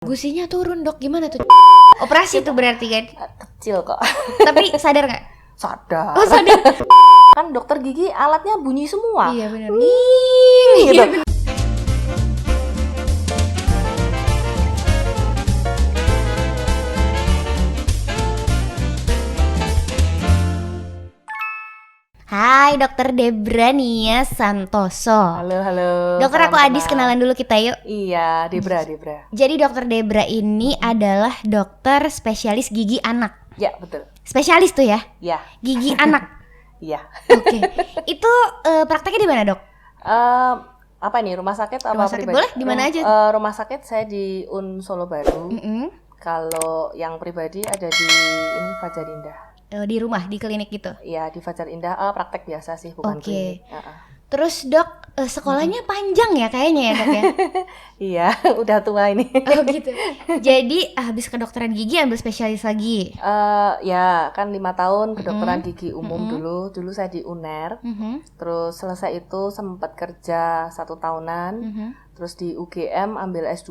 Gusinya turun dok, gimana tuh? Operasi tuh berarti kan? Kecil kok. Tapi sadar nggak? Sadar. Oh sadar. Kan dokter gigi alatnya bunyi semua. Iya benar. Gitu. Hai dokter Debra Nia Santoso. Halo. Dokter, salam aku Adis, kenal. kenalan dulu kita yuk. Iya, Debra. Jadi dokter Debra ini adalah dokter spesialis gigi anak. Ya, betul. Spesialis tuh ya, Ya, gigi anak. iya. Oke. Itu prakteknya di mana dok? Apa ini, rumah sakit apa Rumah sakit pribadi? boleh, di mana aja? Rumah sakit saya di Solo Baru. Mm-mm. Kalau yang pribadi ada di ini Fajar Indah. Di rumah, di klinik gitu. Iya, di Fajar Indah. Praktek biasa sih, bukan Oke. klinik. Terus dok, sekolahnya panjang ya kayaknya ya dok ya? Iya, udah tua ini. Oh gitu. Jadi habis kedokteran gigi ambil spesialis lagi. Ya kan 5 tahun kedokteran gigi umum dulu saya di UNER. Terus selesai itu sempat kerja 1 tahunan. Terus di UGM ambil S2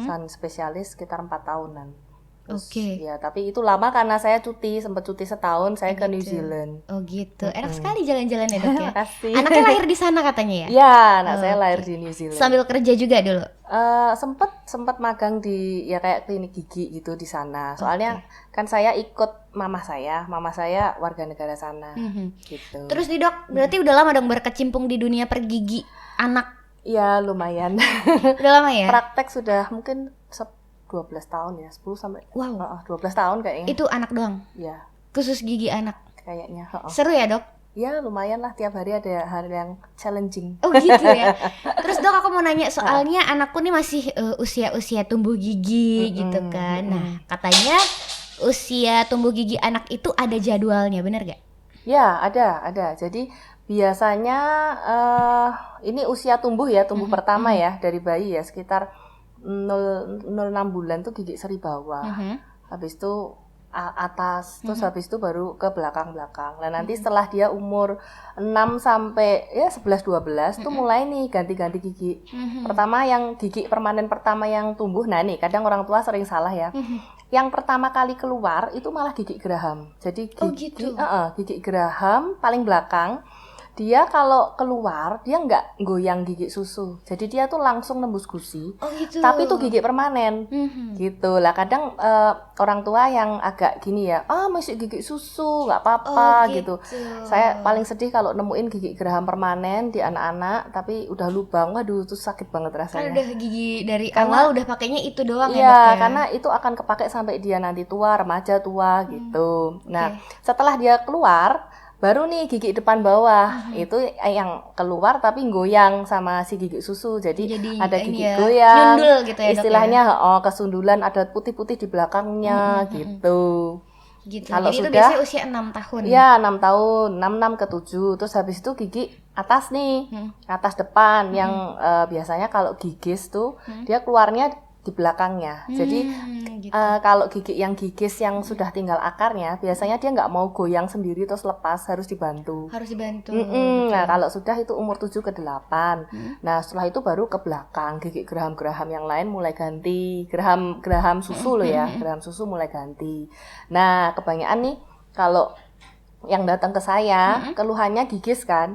san spesialis sekitar 4 tahunan. Terus, Oke. ya tapi itu lama karena saya sempat cuti setahun, saya ke New Zealand. Oh gitu. Enak sekali jalan-jalan ya dok ya. Makasih. Anaknya lahir di sana katanya ya? Ya, anak saya lahir di New Zealand. Sambil kerja juga dulu. Sempat magang di ya kayak klinik gigi gitu di sana. Soalnya kan saya ikut mama saya warga negara sana gitu. Terus nih dok, berarti udah lama dong berkecimpung di dunia pergigi anak. Ya lumayan. Udah lama ya? Praktek sudah mungkin 12 tahun ya, 10 sampai Wow. 12 tahun kayaknya. Itu anak doang? Ya, Khusus gigi anak? kayaknya. Seru ya dok? Ya lumayan lah, tiap hari ada hal yang challenging. Oh gitu ya. Terus dok, aku mau nanya, soalnya anakku nih masih usia-usia tumbuh gigi gitu kan. Nah katanya usia tumbuh gigi anak itu ada jadwalnya, bener gak? Ya ada. Jadi biasanya ini usia tumbuh pertama ya dari bayi ya, sekitar 0,6 bulan tuh gigi seri bawah. Habis itu atas, terus habis itu baru ke belakang-belakang. Nah, nanti setelah dia umur 6 sampai ya 11 12 tuh mulai nih ganti-ganti gigi. Pertama yang gigi permanen pertama yang tumbuh. Nah, nih kadang orang tua sering salah ya. Yang pertama kali keluar itu malah gigi geraham. Jadi gigi geraham paling belakang. Dia kalau keluar dia nggak goyang gigi susu, jadi dia tuh langsung nembus gusi. Oh gitu. Tapi itu gigi permanen, gitu lah. Kadang orang tua yang agak gini ya, masih gigi susu nggak apa-apa gitu. Saya paling sedih kalau nemuin gigi geraham permanen di anak-anak, tapi udah lubang, waduh itu sakit banget rasanya. Kan udah gigi dari awal udah pakainya itu doang ya Iya, dok ya? karena itu akan kepake sampai dia nanti tua, remaja tua gitu. Nah, setelah dia keluar baru nih gigi depan bawah itu yang keluar tapi goyang sama si gigi susu, jadi ada gigi goyang, nyundul gitu ya istilahnya kesundulan, ada putih-putih di belakangnya gitu. Kalau jadi sudah, itu biasanya usia 6 tahun. Iya 6 tahun, 6 ke 7. Terus habis itu gigi atas nih, atas depan yang biasanya kalau gigis tuh dia keluarnya di belakangnya. Jadi gitu. Kalau gigi yang gigis yang sudah tinggal akarnya, biasanya dia nggak mau goyang sendiri terus lepas, harus dibantu. Nah kalau sudah itu umur 7 ke 8. Nah setelah itu baru ke belakang, gigi geraham-geraham yang lain mulai ganti, geraham susu loh ya, geraham susu mulai ganti. Nah kebanyakan nih kalau yang datang ke saya keluhannya gigis kan,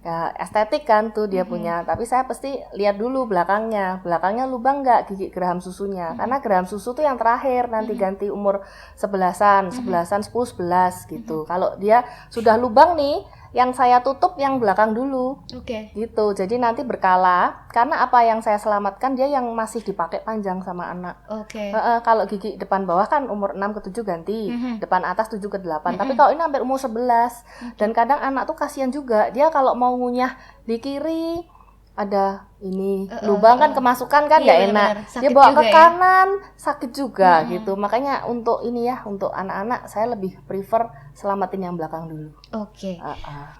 ya, estetik kan tuh dia punya, tapi saya pasti lihat dulu belakangnya lubang nggak gigi geraham susunya, karena geraham susu tuh yang terakhir nanti ganti umur 11-an 10 11 gitu. Kalau dia sudah lubang nih, yang saya tutup yang belakang dulu. Gitu. Jadi nanti berkala, karena apa yang saya selamatkan dia yang masih dipakai panjang sama anak. Kalau gigi depan bawah kan umur 6 ke 7 ganti, depan atas 7 ke 8. Tapi kalau ini hampir umur 11. Dan kadang anak tuh kasihan juga, dia kalau mau ngunyah di kiri ada ini lubang kan kemasukan kan nggak enak, dia bawa ke kanan sakit juga gitu. Makanya untuk ini ya, untuk anak-anak saya lebih prefer selamatin yang belakang dulu.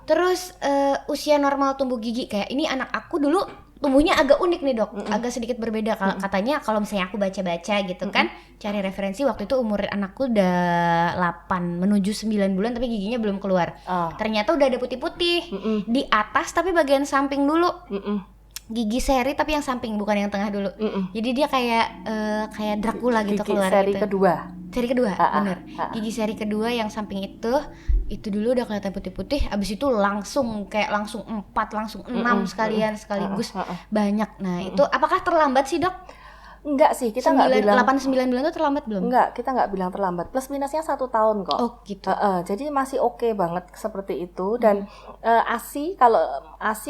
Terus usia normal tumbuh gigi kayak ini anak aku dulu tumbuhnya agak unik nih dok, agak sedikit berbeda. Katanya kalau misalnya aku baca-baca gitu kan, cari referensi, waktu itu umur anakku udah 8 menuju 9 bulan tapi giginya belum keluar. Ternyata udah ada putih-putih di atas tapi bagian samping dulu. gigi seri tapi yang samping bukan yang tengah dulu. Jadi dia kayak Dracula gitu gigi keluar seri gitu. Seri kedua, bener. Gigi seri kedua yang samping itu dulu udah kelihatan putih-putih, abis itu langsung 4, langsung 6 sekaligus banyak. Nah itu apakah terlambat sih dok? Enggak sih, kita nggak bilang 8-9 bulan itu terlambat belum? Enggak, kita nggak bilang terlambat. Plus minusnya 1 tahun kok. Oh gitu. Jadi masih oke banget seperti itu. Dan ASI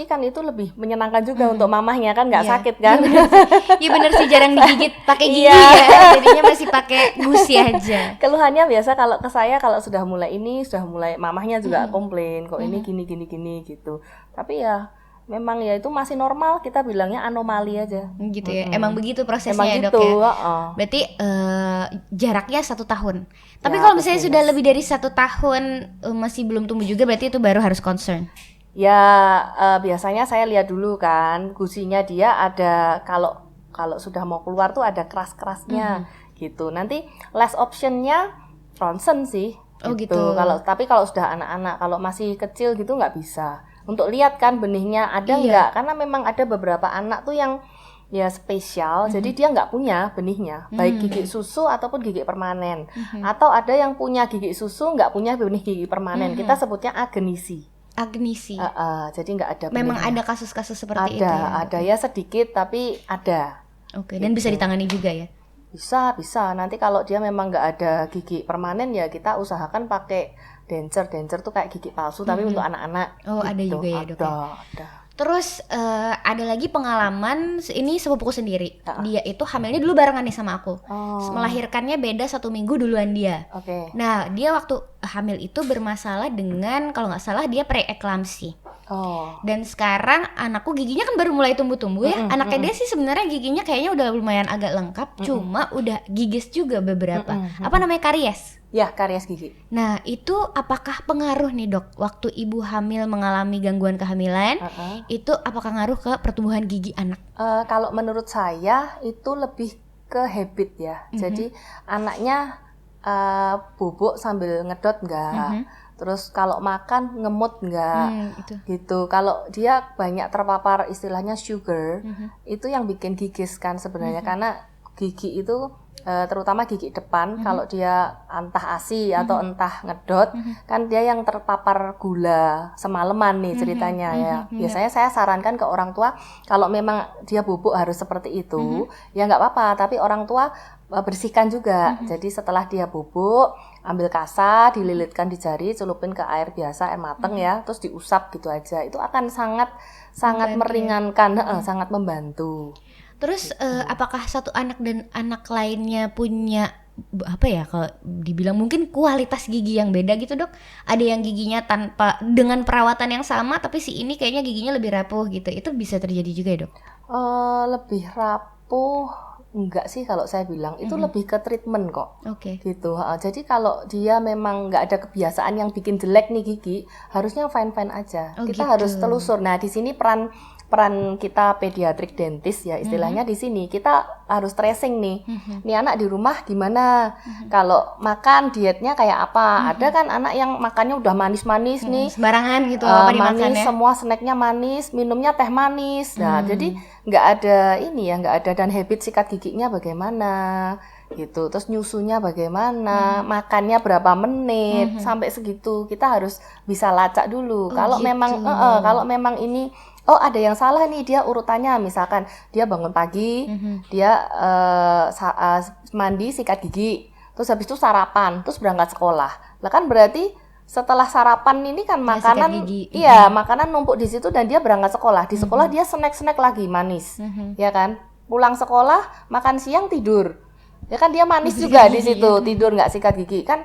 kan itu lebih menyenangkan juga untuk mamahnya kan, nggak sakit kan? Iya bener sih, jarang digigit pakai gigi ya. Jadinya masih pakai gusi aja. Keluhannya biasa kalau ke saya kalau sudah mulai mamahnya juga komplain kok ini gini gitu. Tapi ya memang ya itu masih normal, kita bilangnya anomali aja. Gitu ya, emang begitu prosesnya emang ya gitu, dok ya. Berarti jaraknya 1 tahun. Tapi kalau misalnya sudah lebih dari 1 tahun masih belum tumbuh juga, berarti itu baru harus concern. Ya biasanya saya lihat dulu kan, gusinya dia ada kalau sudah mau keluar tuh ada keras-kerasnya gitu. Nanti last optionnya ronsen sih. Oh gitu. Tapi kalau sudah anak-anak, kalau masih kecil gitu nggak bisa. Untuk lihat kan benihnya ada nggak, karena memang ada beberapa anak tuh yang ya spesial, jadi dia nggak punya benihnya, baik gigi susu ataupun gigi permanen, atau ada yang punya gigi susu nggak punya benih gigi permanen, kita sebutnya agenisi. Jadi nggak ada benihnya. Memang ada kasus-kasus seperti itu ya? Ada ya sedikit tapi ada. Oke, dan bisa ditangani juga ya? Bisa. Nanti kalau dia memang nggak ada gigi permanen ya kita usahakan pakai denture tuh kayak gigi palsu tapi untuk anak-anak. Oh gitu. Ada juga ya dok? Ada. Terus ada lagi pengalaman, ini sepupuku sendiri. Dia itu hamilnya dulu barengan nih sama aku. Melahirkannya beda 1 minggu duluan dia. Nah dia waktu hamil itu bermasalah dengan, kalau nggak salah dia pre-eklamsi. Dan sekarang anakku giginya kan baru mulai tumbuh-tumbuh ya. Anaknya dia sih sebenarnya giginya kayaknya udah lumayan agak lengkap, cuma udah gigis juga beberapa. Apa namanya, karies? Ya, karies gigi. Nah itu apakah pengaruh nih dok, waktu ibu hamil mengalami gangguan kehamilan, itu apakah ngaruh ke pertumbuhan gigi anak? Kalau menurut saya itu lebih ke habit ya. Jadi anaknya bobok sambil ngedot enggak, terus kalau makan ngemut enggak, gitu. Kalau dia banyak terpapar istilahnya sugar, itu yang bikin gigis kan sebenarnya, karena gigi itu terutama gigi depan, kalau dia entah ASI atau entah ngedot, kan dia yang terpapar gula semalaman nih ceritanya ya. Biasanya saya sarankan ke orang tua kalau memang dia bubuk harus seperti itu, ya nggak apa-apa, tapi orang tua bersihkan juga. Jadi setelah dia bubuk, ambil kasa, dililitkan di jari, celupin ke air biasa, air mateng ya, terus diusap gitu aja. Itu akan sangat meringankan, sangat membantu. Terus apakah satu anak dan anak lainnya punya apa ya, kalau dibilang mungkin kualitas gigi yang beda gitu dok? Ada yang giginya dengan perawatan yang sama tapi si ini kayaknya giginya lebih rapuh gitu. Itu bisa terjadi juga ya dok? Lebih rapuh enggak sih kalau saya bilang, itu lebih ke treatment kok. Gitu. Jadi kalau dia memang nggak ada kebiasaan yang bikin jelek nih gigi, harusnya fine aja. Kita harus telusur. Nah di sini peran kita pediatrik dentis ya istilahnya, di sini kita harus tracing nih. Nih anak di rumah gimana? Kalau makan dietnya kayak apa? Ada kan anak yang makannya udah manis-manis nih, sembarangan gitu, apa dimakan manis, ya? Semua snacknya manis, minumnya teh manis. Nah jadi nggak ada dan habit sikat giginya bagaimana gitu. Terus nyusunya bagaimana, makannya berapa menit, sampai segitu kita harus bisa lacak dulu. Kalau memang ini ada yang salah nih, dia urutannya misalkan dia bangun pagi, dia mandi, sikat gigi, terus habis itu sarapan, terus berangkat sekolah. Lah kan berarti setelah sarapan ini kan makanan, makanan numpuk di situ dan dia berangkat sekolah. Di sekolah dia snack lagi manis, ya kan? Pulang sekolah, makan siang, tidur. Ya kan dia manis juga di situ, tidur nggak sikat gigi kan.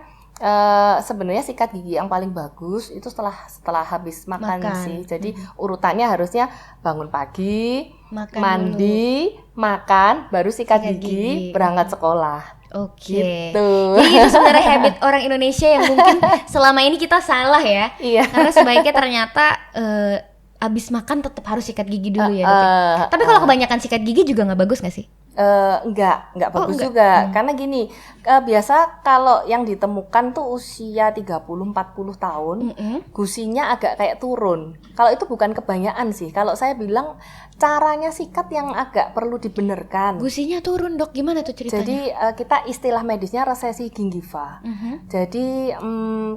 Sebenarnya sikat gigi yang paling bagus itu setelah habis makan sih. Jadi urutannya harusnya bangun pagi, mandi, makan, baru sikat gigi, berangkat sekolah. Gitu. Jadi itu sebenarnya habit orang Indonesia yang mungkin selama ini kita salah ya. Karena sebaiknya ternyata habis makan tetap harus sikat gigi dulu ya. Tapi kalau kebanyakan sikat gigi juga nggak bagus nggak sih? Enggak bagus juga. Karena gini, biasa kalau yang ditemukan tuh usia 30-40 tahun, gusinya agak kayak turun. Kalau itu bukan kebanyakan sih. Kalau saya bilang caranya sikat yang agak perlu dibenarkan. Gusinya turun, Dok. Gimana tuh ceritanya? Jadi kita istilah medisnya resesi gingiva. Jadi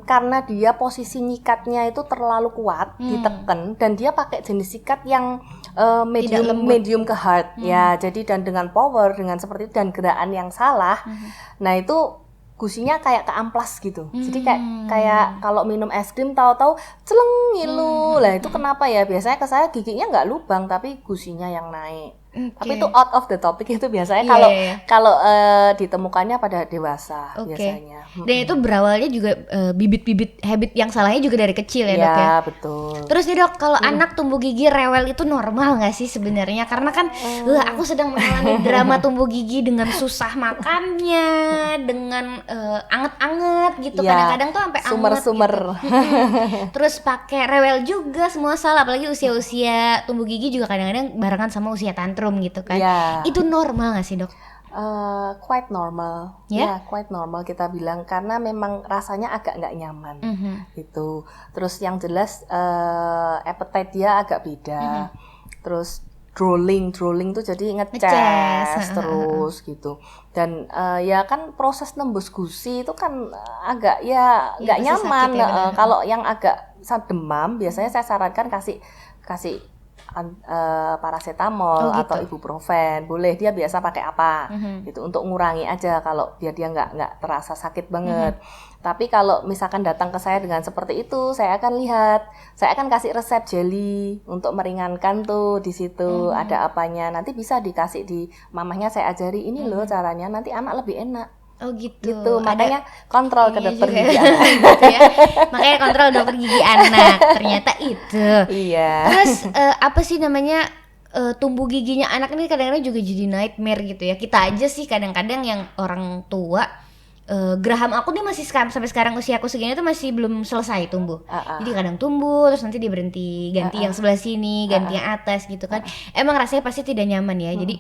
karena dia posisi nyikatnya itu terlalu kuat, ditekan, dan dia pakai jenis sikat yang medium ke hard ya. Jadi dan dengan power, dengan seperti itu, dan gerakan yang salah, nah itu gusinya kayak keamplas gitu. Jadi kayak kalau minum es krim tahu-tahu celeng ngilu. Lah itu kenapa ya? Biasanya ke saya giginya nggak lubang tapi gusinya yang naik. Tapi itu out of the topic, itu biasanya kalau ditemukannya pada dewasa biasanya. Dan itu berawalnya juga bibit-bibit habit yang salahnya juga dari kecil ya, Dok ya. Iya, betul. Terus nih, Dok, kalau anak tumbuh gigi rewel itu normal nggak sih sebenarnya? Karena kan aku sedang mengalami drama tumbuh gigi dengan susah makannya, dengan anget-anget gitu. Kadang-kadang tuh sampai anget gitu. Terus pakai rewel juga, semua salah. Apalagi usia-usia tumbuh gigi juga kadang-kadang barengan sama usia tantrum gitu kan. Itu normal gak sih, Dok? Quite normal. Quite normal kita bilang, karena memang rasanya agak nggak nyaman gitu. Terus yang jelas appetite dia agak beda. Terus drooling tuh jadi ngeces terus gitu. Dan ya kan proses nembus gusi itu kan agak nggak nyaman. Kalau yang agak demam biasanya saya sarankan kasih paracetamol atau ibuprofen. Boleh, dia biasa pakai apa gitu untuk ngurangi aja kalau biar dia nggak terasa sakit banget. Tapi kalau misalkan datang ke saya dengan seperti itu, saya akan kasih resep jelly untuk meringankan tuh. Di situ ada apanya, nanti bisa dikasih di mamahnya, saya ajari ini loh caranya, nanti anak lebih enak. Oh gitu. Makanya kontrol ke dokter gigi anak. Gitu ya. Makanya kontrol dokter gigi anak. Ternyata itu. Iya. Terus apa sih namanya, tumbuh giginya anak ini kadang-kadang juga jadi nightmare gitu ya. Kita aja sih kadang-kadang yang orang tua, geraham aku nih masih sampai sekarang usia aku segini tuh masih belum selesai tumbuh. Jadi kadang tumbuh terus nanti dia berhenti, ganti yang sebelah sini, ganti yang atas gitu kan. Emang rasanya pasti tidak nyaman ya. Jadi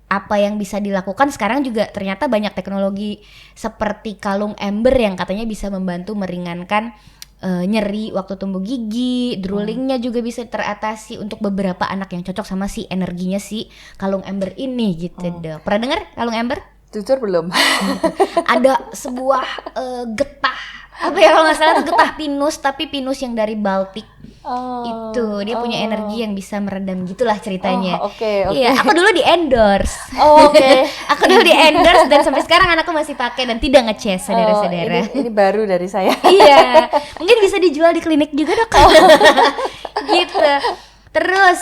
apa yang bisa dilakukan sekarang juga ternyata banyak teknologi seperti kalung ember yang katanya bisa membantu meringankan nyeri waktu tumbuh gigi, droolingnya juga bisa teratasi untuk beberapa anak yang cocok sama si energinya si kalung ember ini gitu. Dok. Pernah dengar kalung ember? Jujur belum. Ada sebuah getah, apa ya kalau nggak salah tuh getah pinus, tapi pinus yang dari Baltik. Itu dia punya energi yang bisa meredam, gitulah ceritanya. Iya, aku dulu di endorse. Aku dulu di endorse dan sampai sekarang anakku masih pakai dan tidak ngeces, saudara-saudara. Ini baru dari saya. Iya, mungkin bisa dijual di klinik juga, Dok. Gitu. Terus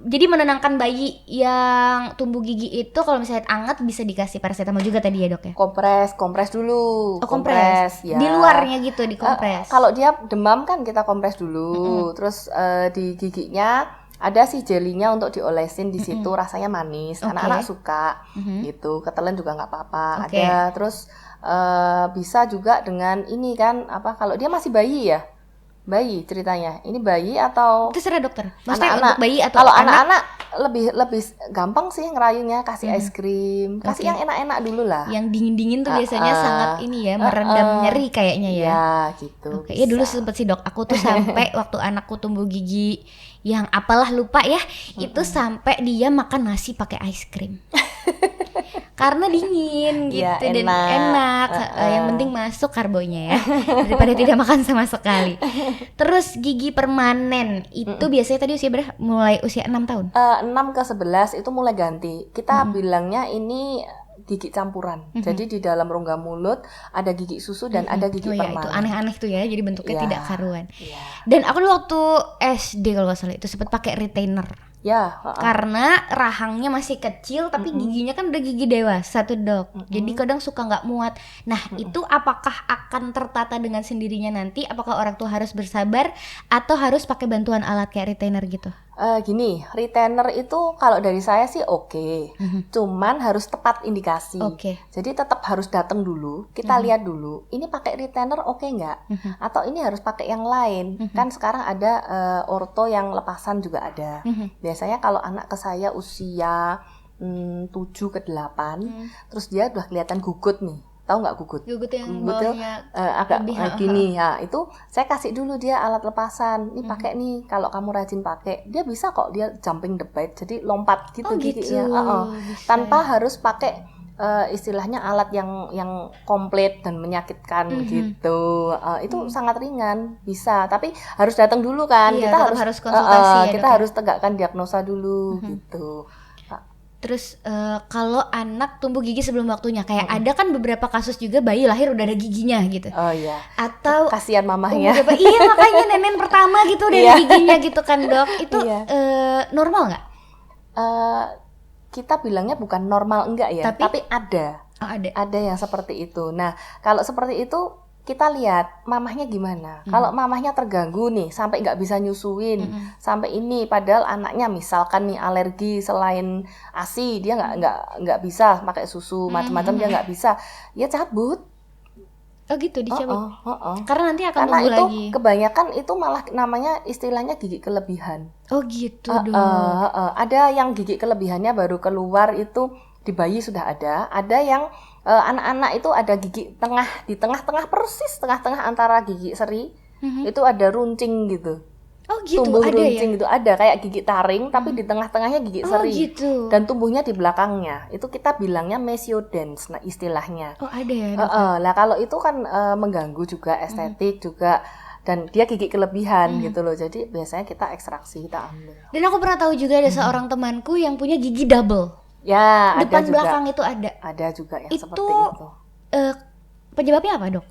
jadi menenangkan bayi yang tumbuh gigi itu kalau misalnya anget bisa dikasih paracetamol juga tadi ya, Dok ya? Kompres dulu. Kompres ya. Di luarnya gitu dikompres. Kalau dia demam kan kita kompres dulu. Terus di giginya ada sih jelinya untuk diolesin di situ, rasanya manis. Anak-anak suka gitu. Ketelan juga nggak apa-apa. Ada. Terus bisa juga dengan ini kan kalau dia masih bayi ya. Bayi ceritanya. Ini bayi atau terserah dokter. Maksudnya anak-anak. Untuk bayi atau kalau anak-anak lebih gampang sih ngerayunya, kasih es krim, kasih yang enak-enak dulu lah. Yang dingin-dingin tuh biasanya sangat ini ya, meredam nyeri kayaknya ya. Ya, gitu. Ya dulu sempet sih, Dok. Aku tuh sampai waktu anakku tumbuh gigi yang apalah lupa ya, itu sampai dia makan nasi pakai es krim. Karena dingin gitu ya, dan enak. Yang penting masuk karbonya ya, daripada tidak makan sama sekali. Terus gigi permanen itu biasanya tadi usia berapa? Mulai usia 6 tahun? 6 ke 11 itu mulai ganti. Kita bilangnya ini gigi campuran. Jadi di dalam rongga mulut ada gigi susu dan ada gigi permanen. Itu aneh-aneh tuh ya, jadi bentuknya tidak karuan. Dan aku dulu waktu SD kalau nggak salah itu sempat pakai retainer. Karena rahangnya masih kecil tapi giginya kan udah gigi dewasa tuh, Dok. Jadi kadang suka nggak muat. Nah itu apakah akan tertata dengan sendirinya nanti? Apakah orang tua harus bersabar atau harus pakai bantuan alat kayak retainer gitu? Gini, retainer itu kalau dari saya sih oke. Cuman harus tepat indikasi. Jadi tetap harus datang dulu, kita lihat dulu, ini pakai retainer oke nggak? Atau ini harus pakai yang lain? Kan sekarang ada orto yang lepasan juga ada. Biasanya kalau anak ke saya usia 7 ke 8, terus dia udah kelihatan gugut nih. Tahu nggak gugut? Gugut yang bawahnya agak gini ya. Itu saya kasih dulu dia alat lepasan. Ini pakai nih. Kalau kamu rajin pakai, dia bisa kok dia jumping the bed. Jadi lompat gitu giginya. Tanpa harus pakai istilahnya alat yang komplit dan menyakitkan gitu. Itu sangat ringan, bisa. Tapi harus datang dulu kan. Iya, kita harus konsultasi. Kita harus tegakkan diagnosa dulu gitu. Terus kalau anak tumbuh gigi sebelum waktunya, kayak ada kan beberapa kasus juga bayi lahir udah ada giginya gitu. Oh iya. Atau kasihan mamahnya. Iya makanya nenek pertama gitu udah ada giginya gitu kan dok. Itu normal nggak? Kita bilangnya bukan normal enggak ya, tapi ada. Ada yang seperti itu. Nah kalau seperti itu kita lihat mamahnya gimana. Kalau mamahnya terganggu nih sampai nggak bisa nyusuin, sampai ini padahal anaknya misalkan nih alergi selain ASI dia nggak bisa pakai susu macam-macam dia nggak bisa, ya cabut. Oh gitu dicabut. Karena nanti akan tumbuh itu lagi. Kebanyakan itu malah namanya istilahnya gigi kelebihan. Oh gitu dong. Ada yang gigi kelebihannya baru keluar itu di bayi sudah ada yang anak-anak itu ada gigi di tengah-tengah persis tengah-tengah antara gigi seri itu ada runcing gitu. Oh gitu, tumbuh ada runcing ya? Gitu ada kayak gigi taring tapi di tengah-tengahnya gigi seri. Gitu. Dan tumbuhnya di belakangnya. Itu kita bilangnya mesiodens istilahnya. Oh ada ya? Lah kalau itu kan mengganggu juga estetik juga. Dan dia gigi kelebihan gitu loh. Jadi biasanya kita ekstraksi, kita ambil. Dan aku pernah tahu juga ada seorang temanku yang punya gigi double. Ya, depan ada juga. Belakang itu ada. Ada juga yang seperti itu. Penyebabnya apa, Dok?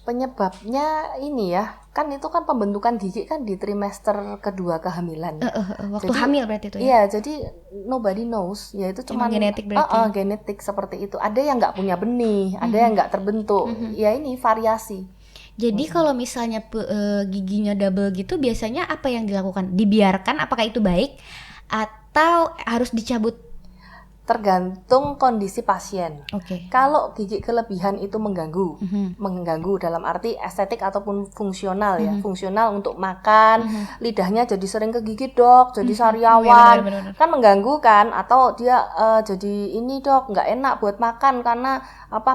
Penyebabnya ini ya, kan itu kan pembentukan gigi kan di trimester kedua kehamilan. Waktu hamil berarti itu ya? Iya, jadi nobody knows, yaitu cuma genetik berarti. Genetik seperti itu. Ada yang nggak punya benih, ada yang nggak terbentuk. Ya ini variasi. Jadi kalau misalnya giginya double gitu, biasanya apa yang dilakukan? Dibiarkan, apakah itu baik? Atau harus dicabut? Tergantung kondisi pasien. Oke. Kalau gigi kelebihan itu mengganggu dalam arti estetik ataupun fungsional ya. Fungsional untuk makan, lidahnya jadi sering kegigit dok, jadi sariawan, bener. kan mengganggu kan? Atau dia jadi ini dok, nggak enak buat makan karena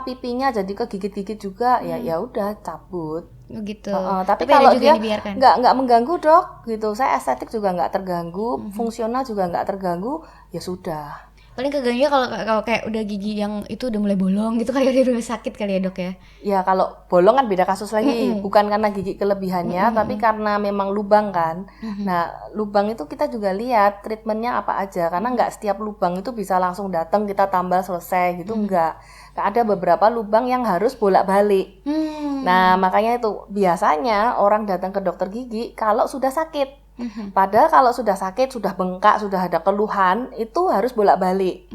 pipinya jadi kegigit-gigit juga, ya udah cabut. Gitu. Tapi kalau dia nggak mengganggu dok, gitu. Saya estetik juga nggak terganggu, fungsional juga nggak terganggu, ya sudah. Paling keganggunya kalau kayak udah gigi yang itu udah mulai bolong gitu kali ya, udah sakit kali ya dok ya? Ya kalau bolong kan beda kasus lagi, bukan karena gigi kelebihannya, tapi karena memang lubang kan. Nah lubang itu kita juga lihat treatmentnya apa aja, karena nggak setiap lubang itu bisa langsung datang kita tambal selesai gitu, nggak. Ada beberapa lubang yang harus bolak-balik. Nah makanya itu biasanya orang datang ke dokter gigi kalau sudah sakit. Padahal kalau sudah sakit, sudah bengkak, sudah ada keluhan, itu harus bolak-balik.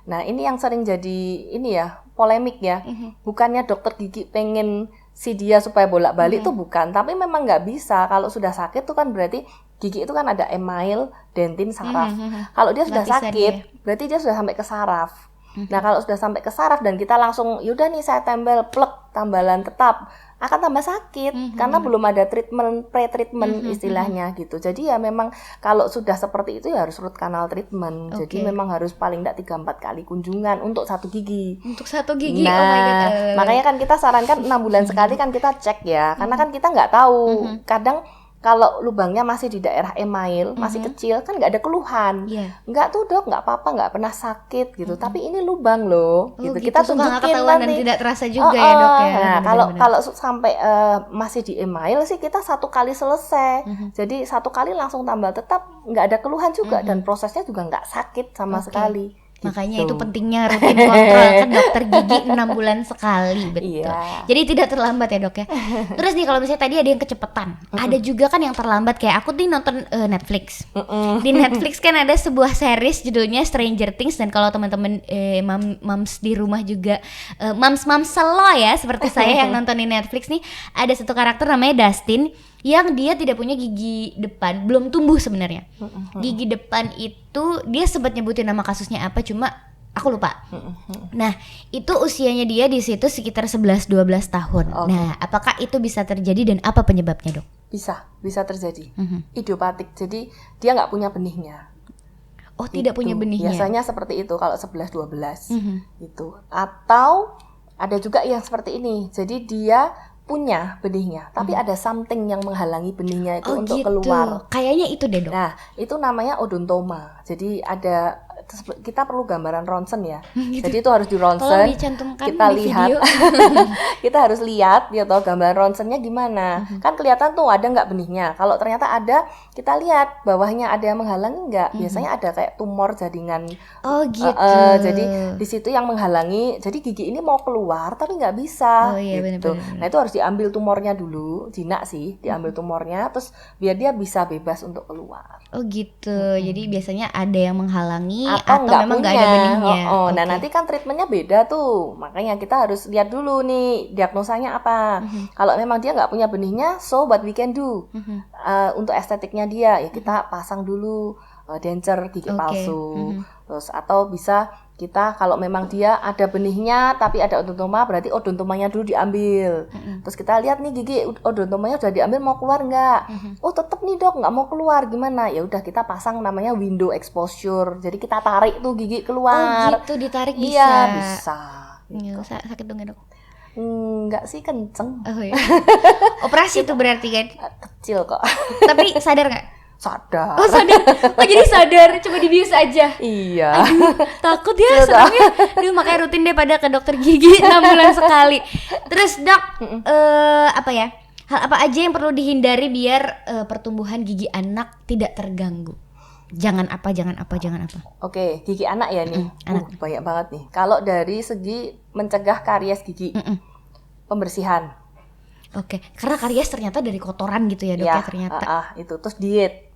Nah ini yang sering jadi ini ya, polemik ya. Bukannya dokter gigi pengen si dia supaya bolak-balik itu bukan, tapi memang nggak bisa. Kalau sudah sakit tuh kan berarti gigi itu kan ada email, dentin, saraf. Kalau dia sudah sakit, berarti dia sudah sampai ke saraf. Nah kalau sudah sampai ke saraf dan kita langsung yaudah nih saya tempel plek tambalan tetap, akan tambah sakit karena belum ada treatment, pre-treatment istilahnya gitu. Jadi ya memang kalau sudah seperti itu ya harus root canal treatment. Jadi memang harus paling enggak 3-4 kali kunjungan untuk satu gigi. Untuk satu gigi. Nah, oh my God. Makanya kan kita sarankan 6 bulan sekali kan kita cek ya. Karena kan kita nggak tahu. Kadang kalau lubangnya masih di daerah email, masih kecil, kan nggak ada keluhan. Nggak tuh dok, nggak apa-apa, nggak pernah sakit gitu. Tapi ini lubang loh, gitu. Kita tunjukin nanti. Dan tidak terasa juga ya dok ya. Nah kalau sampai masih di email sih kita 1 kali selesai. Jadi 1 kali langsung tambal tetap, nggak ada keluhan juga dan prosesnya juga nggak sakit sama sekali. Makanya gitu. itu pentingnya rutin kontrol kan dokter gigi 6 bulan sekali, betul. Jadi tidak terlambat ya dok ya. Terus nih kalau misalnya tadi ada yang kecepatan, ada juga kan yang terlambat, kayak aku nih nonton Netflix. Di Netflix kan ada sebuah series judulnya Stranger Things, dan kalau teman-teman moms di rumah juga moms selo ya seperti saya yang nontonin Netflix nih, ada satu karakter namanya Dustin. yang dia tidak punya gigi depan, belum tumbuh sebenarnya. Gigi depan itu dia sempat nyebutin nama kasusnya apa, cuma aku lupa. Nah, itu usianya dia di situ sekitar 11-12 tahun. Nah, apakah itu bisa terjadi dan apa penyebabnya, Dok? Bisa terjadi. Idiopatik. Jadi dia nggak punya benihnya. Oh, tidak punya benihnya. Biasanya seperti itu kalau 11-12 gitu. Atau ada juga yang seperti ini. Jadi dia punya benihnya, tapi ada something yang menghalangi benihnya itu untuk keluar. Kayaknya itu deh, Dok. Nah, itu namanya odontoma. Jadi ada, kita perlu gambaran ronsen ya. Jadi itu harus di ronsen. Kita lihat, kita harus lihat ya toh gambaran ronsennya gimana. Kan kelihatan tuh ada nggak benihnya. Kalau ternyata ada, kita lihat bawahnya ada yang menghalangi nggak. Biasanya ada kayak tumor jaringan. Oh gitu. Jadi di situ yang menghalangi. Jadi gigi ini mau keluar tapi nggak bisa. Oh iya, gitu. bener. Nah itu harus diambil tumornya dulu, jinak sih, diambil tumornya, terus biar dia bisa bebas untuk keluar. Oh gitu. Jadi biasanya ada yang menghalangi atau memang nggak ada benihnya. Nah nanti kan treatmentnya beda tuh, makanya kita harus lihat dulu nih diagnosanya apa. Kalau memang dia nggak punya benihnya, so what we can do untuk estetiknya dia, ya kita pasang dulu denture gigi palsu, terus atau bisa kita kalau memang dia ada benihnya tapi ada odontoma, berarti odontomanya dulu diambil. Terus kita lihat nih gigi odontomanya udah diambil, mau keluar nggak? Oh tetep nih dok nggak mau keluar, gimana? Ya udah kita pasang namanya window exposure. Jadi kita tarik tuh gigi keluar. Oh gitu, ditarik bisa. Iya bisa. Gitu. Sakit dong ya dok? Enggak sih, kenceng. Oh ya. Operasi tuh berarti kan? Kecil kok. Tapi sadar nggak? Sadar. Oh sadar. Oh jadi sadar. Coba dibius aja. Iya. Aduh, takut ya seremnya. Aduh makanya rutin deh pada ke dokter gigi 6 bulan sekali. Terus dok, apa ya? Hal apa aja yang perlu dihindari biar pertumbuhan gigi anak tidak terganggu? Jangan apa. Oke, gigi anak ya nih. Banyak banget nih. Kalau dari segi mencegah karies gigi, pembersihan. Oke, karena karies ternyata dari kotoran gitu ya dok ya ternyata. Itu terus diet.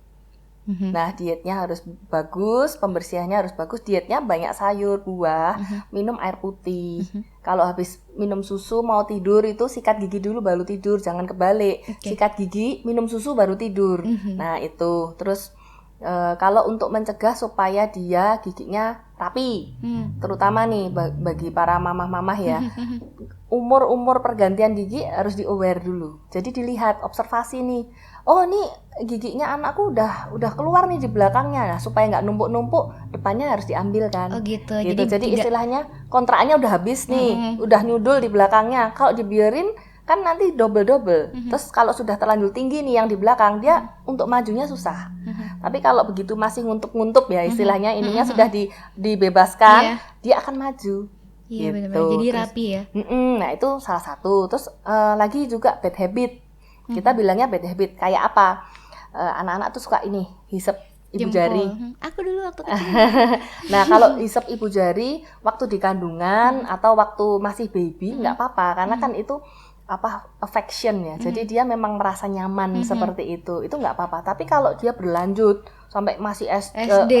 Nah dietnya harus bagus, pembersihannya harus bagus, dietnya banyak sayur, buah, minum air putih. Kalau habis minum susu mau tidur itu sikat gigi dulu baru tidur, jangan kebalik. Sikat gigi, minum susu baru tidur. Nah itu, terus kalau untuk mencegah supaya dia giginya rapi, terutama nih bagi para mamah-mamah ya, umur pergantian gigi harus di-aware dulu. Jadi dilihat, observasi nih, oh nih giginya anakku udah keluar nih di belakangnya. Nah, supaya nggak numpuk-numpuk, depannya harus diambil kan. Oh gitu. Jadi istilahnya kontraannya udah habis nih, udah nyudul di belakangnya. Kalau dibiarin kan nanti double. Terus kalau sudah terlanjur tinggi nih yang di belakang, dia untuk majunya susah. Tapi kalau begitu masih nguntup-nguntup ya istilahnya, ininya sudah dibebaskan, dia akan maju. Iya gitu. benar-benar. Jadi rapi ya. Nah itu salah satu. Terus lagi juga bad habit. Kita bilangnya bad habit kayak apa? Anak-anak tuh suka ini hisap ibu jari. Aku dulu waktu kecil. Nah kalau hisap ibu jari waktu di kandungan atau waktu masih baby nggak apa-apa, karena kan itu affection ya. Jadi dia memang merasa nyaman seperti itu nggak apa-apa. Tapi kalau dia berlanjut sampai masih SD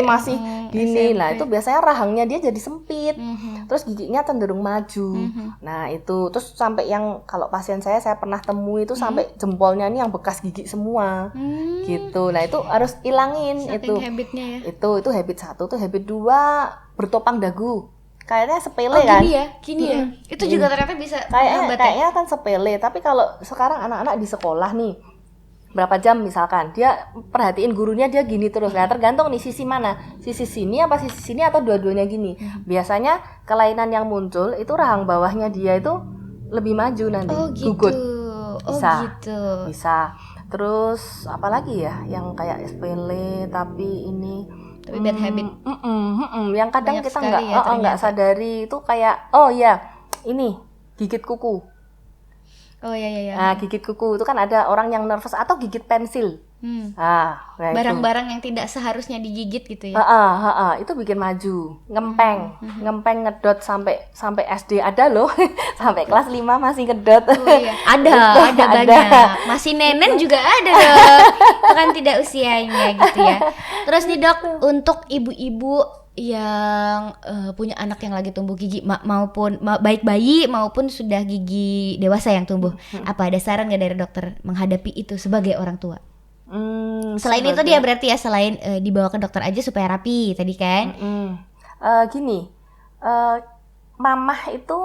masih gini, SMP. nah itu biasanya rahangnya dia jadi sempit, terus giginya cenderung maju. Nah itu terus sampai yang kalau pasien saya pernah temui itu sampai jempolnya ini yang bekas gigi semua, gitu. Nah itu harus ilangin. Saking habitnya ya. Itu habit 1. Tuh habit 2 bertopang dagu. Kayaknya sepele kan? Gini ya. Itu juga ternyata bisa kayaknya kan sepele, tapi kalau sekarang anak-anak di sekolah nih berapa jam misalkan, dia perhatiin gurunya dia gini terus. Nah tergantung nih sisi mana, sisi sini apa sisi sini atau dua-duanya gini. Biasanya kelainan yang muncul itu rahang bawahnya dia itu lebih maju nanti. Gugut. Bisa. Terus apalagi ya yang kayak sepele tapi bad habit. Yang kadang banyak kita nggak sadari itu kayak ini gigit kuku. Oh iya. Nah, gigit kuku itu kan ada orang yang nervous atau gigit pensil. Barang-barang yang tidak seharusnya digigit gitu ya. Itu bikin maju, ngempeng ngedot sampai SD ada loh. Sampai kelas 5 masih ngedot. Oh iya, ada banyak. Masih nenen juga ada dok. Itu kan tidak usianya gitu ya. Terus nih dok, untuk ibu-ibu yang punya anak yang lagi tumbuh gigi maupun baik bayi maupun sudah gigi dewasa yang tumbuh, apa ada saran nggak dari dokter menghadapi itu sebagai orang tua? Selain itu dia berarti ya, selain dibawa ke dokter aja supaya rapi tadi kan? Gini, mamah itu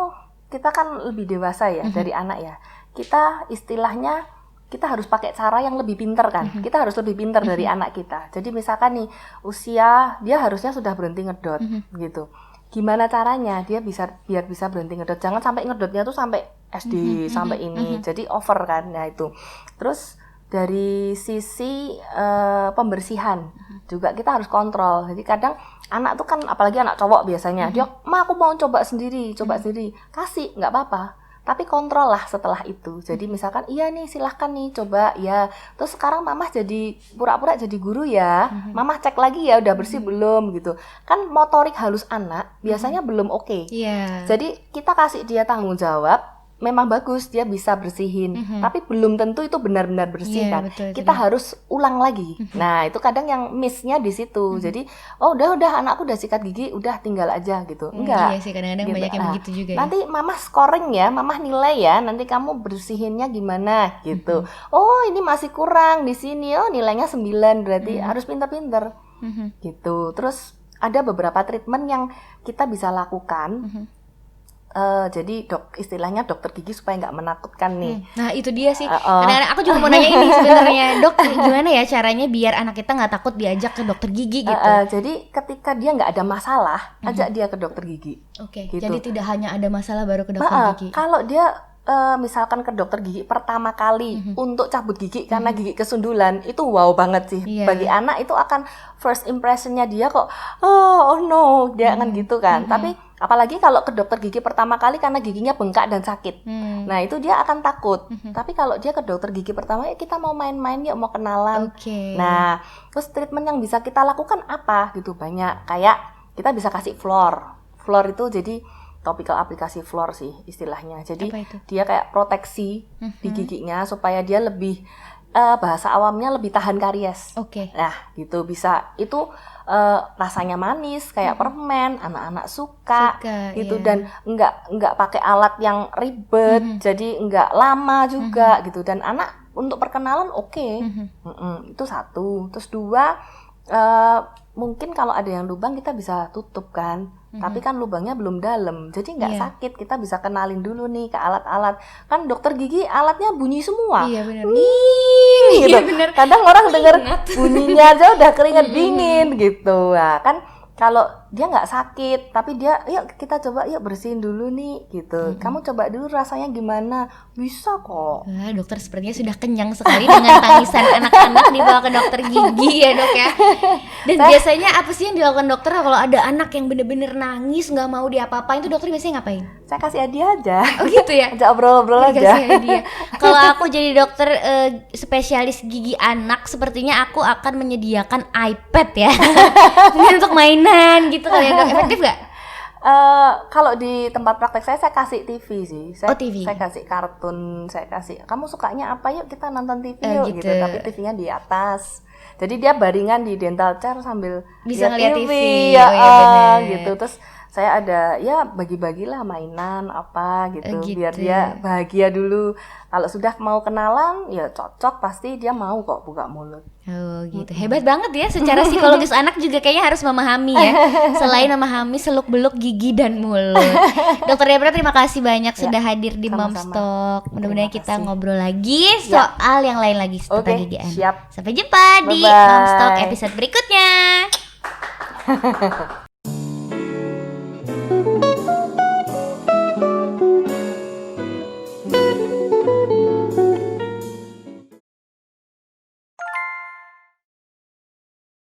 kita kan lebih dewasa ya dari anak ya. Kita istilahnya kita harus pakai cara yang lebih pintar kan. Kita harus lebih pintar dari anak kita. Jadi misalkan nih usia dia harusnya sudah berhenti ngedot gitu. Gimana caranya dia biar bisa berhenti ngedot? Jangan sampai ngedotnya tuh sampai SD sampai ini. Jadi over kan. Nah itu. Terus dari sisi pembersihan juga kita harus kontrol. Jadi kadang anak tuh kan apalagi anak cowok biasanya dia, "Ma aku mau coba sendiri." Kasih nggak apa-apa. Tapi kontrol lah setelah itu. Jadi misalkan iya nih silahkan nih coba ya. Terus sekarang mamah jadi pura-pura jadi guru ya. Mamah cek lagi ya udah bersih belum gitu. Kan motorik halus anak biasanya belum oke. Jadi kita kasih dia tanggung jawab. Memang bagus dia bisa bersihin, tapi belum tentu itu benar-benar bersih kan. Betul, kita harus ulang lagi. Nah itu kadang yang miss-nya di situ. Jadi udah anakku udah sikat gigi, udah tinggal aja gitu. Enggak. Iya sih kadang-kadang gitu. banyak yang begitu juga. Nanti mamah scoring ya, mamah nilai ya. Nanti kamu bersihinnya gimana gitu. Oh ini masih kurang di sini. Oh nilainya 9 berarti harus pintar-pintar gitu. Terus ada beberapa treatment yang kita bisa lakukan. Jadi istilahnya dokter gigi supaya nggak menakutkan nih. Nah itu dia sih. Kadang-kadang aku juga mau nanya ini sebenarnya, dok gimana ya caranya biar anak kita nggak takut diajak ke dokter gigi gitu. Jadi ketika dia nggak ada masalah, ajak dia ke dokter gigi. Oke. Gitu. Jadi tidak hanya ada masalah baru ke dokter gigi. Kalau dia misalkan ke dokter gigi pertama kali untuk cabut gigi karena gigi kesundulan, itu wow banget sih. Bagi anak itu akan first impressionnya dia kok oh no dia akan gitu kan. Tapi apalagi kalau ke dokter gigi pertama kali karena giginya bengkak dan sakit. Nah itu dia akan takut. Tapi kalau dia ke dokter gigi pertama, ya kita mau main-main yuk, mau kenalan. Nah terus treatment yang bisa kita lakukan apa gitu banyak. Kayak kita bisa kasih floor. Floor itu jadi topical aplikasi floor sih istilahnya. Jadi dia kayak proteksi di giginya supaya dia lebih bahasa awamnya lebih tahan karies. Nah gitu bisa. Itu rasanya manis kayak permen, anak-anak suka gitu. Dan nggak pakai alat yang ribet, jadi nggak lama juga gitu. Dan anak untuk perkenalan itu satu. Terus dua, mungkin kalau ada yang lubang kita bisa tutup kan. Tapi kan lubangnya belum dalam, jadi nggak sakit. Kita bisa kenalin dulu nih ke alat-alat. Kan dokter gigi alatnya bunyi semua. Iya benar. Gitu. Kadang orang dengar bunyinya aja udah keringat dingin gitu. Nah, kan kalau dia nggak sakit, tapi dia, yuk kita coba yuk bersihin dulu nih gitu. Kamu coba dulu rasanya gimana? Bisa kok. Wah, dokter sepertinya sudah kenyang sekali dengan tangisan anak-anak dibawa ke dokter gigi ya dok ya. Dan biasanya apa sih yang dilakukan dokter kalau ada anak yang bener-bener nangis nggak mau diapa-apain, itu dokter biasanya ngapain? Saya kasih hadiah aja. Oh gitu ya? Ajak obrol-obrol aja. Kasih hadiah. Kalau aku jadi dokter spesialis gigi anak, sepertinya aku akan menyediakan iPad ya untuk mainan gitu kali ya dok. Efektif nggak? Kalau di tempat praktek saya kasih TV sih. TV. Saya kasih kartun, saya kasih. Kamu sukanya apa? Yuk kita nonton TV yuk gitu. Tapi TV-nya di atas. Jadi dia baringan di dental chair sambil bisa ngeliat TV. Ya, gitu. Terus saya ada ya bagi-bagilah mainan apa gitu. Biar dia bahagia dulu. Kalau sudah mau kenalan ya cocok, pasti dia mau kok buka mulut. Oh gitu. Hebat banget ya, secara psikologis anak juga kayaknya harus memahami ya. Selain memahami seluk-beluk gigi dan mulut. Dokter Debra terima kasih banyak sudah hadir di Momstalk. Mudah-mudahan kita ngobrol lagi soal yang lain lagi tentang gigi anak. Siap. Sampai jumpa di Momstalk episode berikutnya.